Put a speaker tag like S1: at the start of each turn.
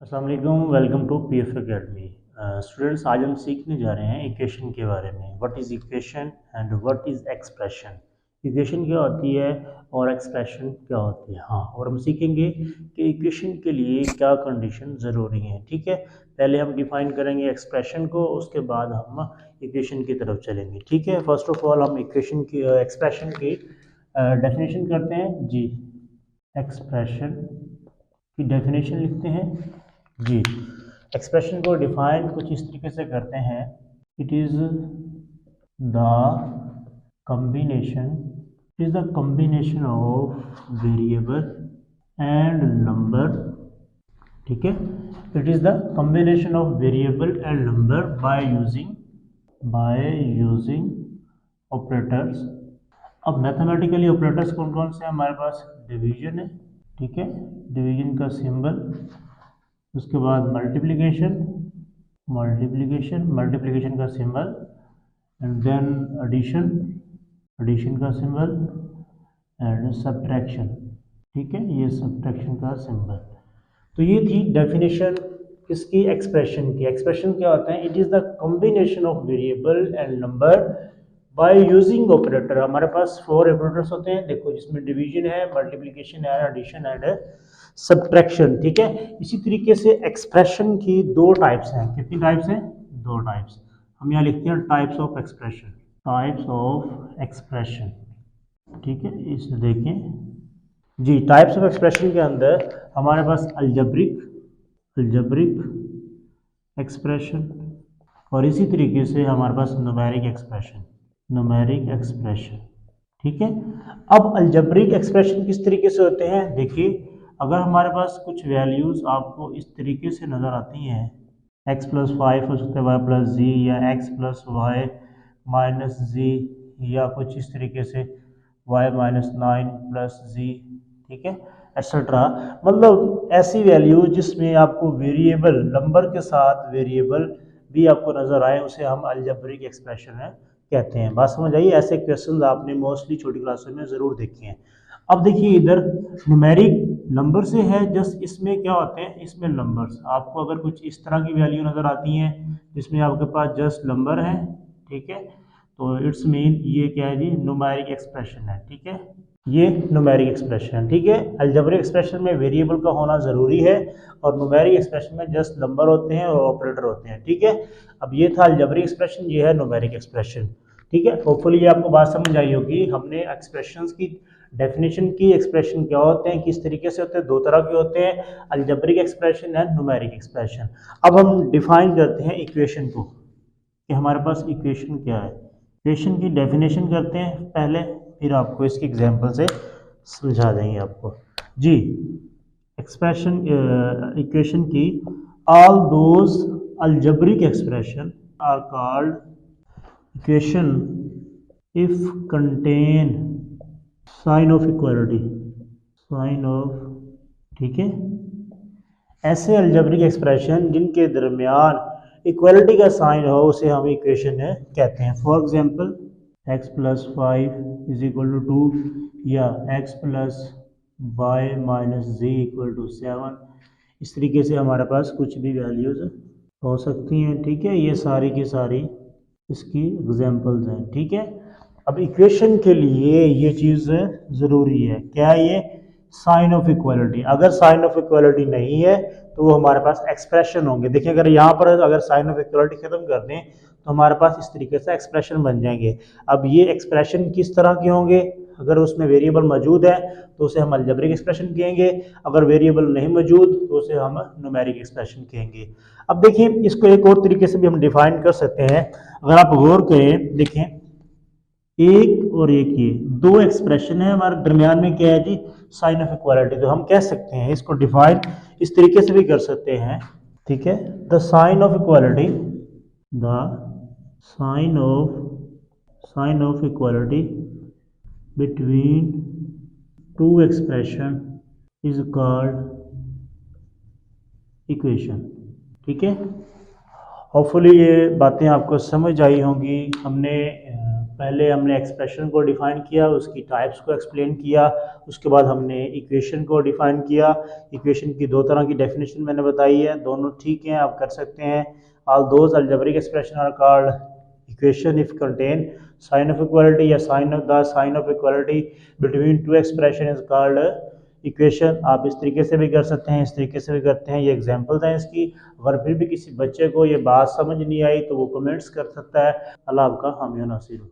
S1: अस्सलाम वालेकुम, welcome to PF academy. Students, आज हम सीखने जा रहे हैं इक्वेशन के बारे में। What is equation and what is expression. Equation क्या होती है और एक्सप्रेशन क्या होती है। हाँ, और हम सीखेंगे कि इक्वेशन के लिए क्या कंडीशन ज़रूरी है। ठीक है, पहले हम डिफाइन करेंगे एक्सप्रेशन को, उसके बाद हम इक्वेशन की तरफ चलेंगे। ठीक है, फर्स्ट ऑफ ऑल हम इक्वेशन की एक्सप्रेशन की डेफिनेशन करते हैं जी। एक्सप्रेशन की डेफिनेशन लिखते हैं जी। एक्सप्रेशन को डिफाइन कुछ इस तरीके से करते हैं। It is the combination is the combination of variable and number. ठीक है, it is the combination of variable and number by using operators. अब मैथमेटिकली ऑपरेटर्स कौन कौन से हैं हमारे पास? डिवीजन है, ठीक है, डिवीजन का सिंबल, उसके बाद मल्टीप्लिकेशन मल्टीप्लिकेशन का symbol, and then addition, addition का सिंबल, एंड सब्ट्रैक्शन। ठीक है, ये सब्ट्रैक्शन का सिंबल। तो ये थी डेफिनेशन इसकी एक्सप्रेशन की। एक्सप्रेशन क्या होता है? It is the combination of variable and number by using operator. हमारे पास 4 ऑपरेटर्स होते हैं, देखो, जिसमें डिवीजन है, मल्टीप्लिकेशन है, एडिशन एंड सब्ट्रैक्शन। ठीक है, इसी तरीके से एक्सप्रेशन की 2 टाइप्स हैं। कितनी टाइप्स हैं? 2 टाइप्स। हम यहाँ लिखते हैं types of expression, types of expression. ठीक है, इसे देखें जी। टाइप्स ऑफ एक्सप्रेशन के अंदर हमारे पास अल्जेब्रिक एक्सप्रेशन, और इसी तरीके से हमारे पास न्यूमेरिक एक्सप्रेशन। ठीक है, अब अल्जेब्रिक एक्सप्रेशन किस तरीके से होते हैं? देखिए, अगर हमारे पास कुछ वैल्यूज़ आपको इस तरीके से नज़र आती हैं, x प्लस 5 हो सकता है, y प्लस जी, या x प्लस वाई माइनस जी, या कुछ इस तरीके से y माइनस 9 प्लस जी, ठीक है, एक्सेट्रा। मतलब ऐसी वैल्यू जिसमें आपको वेरिएबल नंबर के साथ वेरिएबल भी आपको नज़र आए, उसे हम अलजेब्रिक एक्सप्रेशन है कहते हैं। बात समझ आई? ऐसे क्वेश्चन आपने मोस्टली छोटी क्लासों में ज़रूर देखे हैं। अब देखिए, इधर न्यूमेरिक नंबर से है, जस्ट इसमें क्या होते हैं, इसमें नंबर्स आपको अगर कुछ इस तरह की वैल्यू नज़र आती हैं जिसमें आपके पास जस्ट नंबर है, ठीक है, तो इट्स मीन ये क्या है जी? न्यूमेरिक एक्सप्रेशन है। ठीक है, ये न्यूमेरिक एक्सप्रेशन है। ठीक है, अलजेब्रिक एक्सप्रेशन में वेरिएबल का होना ज़रूरी है, और न्यूमेरिक एक्सप्रेशन में जस्ट नंबर होते हैं और ऑपरेटर होते हैं। ठीक है, अब ये था अलजेब्रिक एक्सप्रेशन, ये है न्यूमेरिक एक्सप्रेशन। ठीक है, होपफुली ये आपको बात समझ आई होगी। हमने एक्सप्रेशंस की डेफिनेशन की, एक्सप्रेशन क्या होते हैं, किस तरीके से होते हैं, 2 तरह के होते हैं, algebraic expression and numeric expression. अब हम डिफाइन करते हैं इक्वेशन को, कि हमारे पास इक्वेशन क्या है। इक्वेशन की डेफिनेशन करते हैं पहले, फिर आपको इसकी एग्जांपल से समझा देंगे आपको जी। एक्सप्रेशन इक्वेशन की, all those algebraic expression are called equation if contain sign of equality, sign of, ठीक है, ऐसे अलजेब्रिक एक्सप्रेशन जिनके दरमियान इक्वालिटी का साइन हो, उसे हम इक्वेशन है कहते हैं। For example, x plus 5 is equal to 2, या x plus Y minus Z equal to 7। इस तरीके से हमारे पास कुछ भी वैल्यूज़ हो सकती हैं। ठीक है, ये सारी की सारी इसकी एग्जांपल्स हैं। ठीक है, अब इक्वेशन के लिए ये चीज़ ज़रूरी है, क्या ये? Sign of equality. अगर साइन ऑफ इक्वालिटी नहीं है तो वो हमारे पास एक्सप्रेशन होंगे। देखिए, अगर यहाँ पर अगर साइन ऑफ इक्वालिटी खत्म कर दें तो हमारे पास इस तरीके से एक्सप्रेशन बन जाएंगे। अब ये एक्सप्रेशन किस तरह के होंगे? अगर उसमें वेरिएबल मौजूद है तो उसे हम अलजेब्रिक एक्सप्रेशन कहेंगे, अगर वेरिएबल नहीं मौजूद तो उसे हम न्यूमेरिक एक्सप्रेशन कहेंगे। अब देखिए, इसको एक और तरीके से भी हम डिफाइन कर सकते हैं। अगर आप गौर करें, देखें, एक और एक, ये 2 एक्सप्रेशन है, हमारे दरमियान में क्या है जी? Sign of equality. तो हम कह सकते हैं इसको डिफाइन इस तरीके से भी कर सकते हैं, ठीक है, the sign of equality, the sign of equality between 2 expression is called equation. ठीक है, होपफुली ये बातें आपको समझ आई होंगी। हमने पहले हमने एक्सप्रेशन को डिफाइन किया, उसकी टाइप्स को एक्सप्लेन किया, उसके बाद हमने इक्वेशन को डिफाइन किया। इक्वेशन की दो तरह की डेफिनेशन मैंने बताई है, दोनों ठीक हैं, आप कर सकते हैं। All those algebraic expression are called equation if contain sign of equality या sign of equality between two expression is called equation. आप इस तरीके से भी कर सकते हैं, इस तरीके से भी करते हैं, ये एग्जाम्पल्स हैं इसकी। अगर फिर भी किसी बच्चे को ये बात समझ नहीं आई तो वो कमेंट्स कर सकता है। अल्लाह आपका हामी नासिर हो।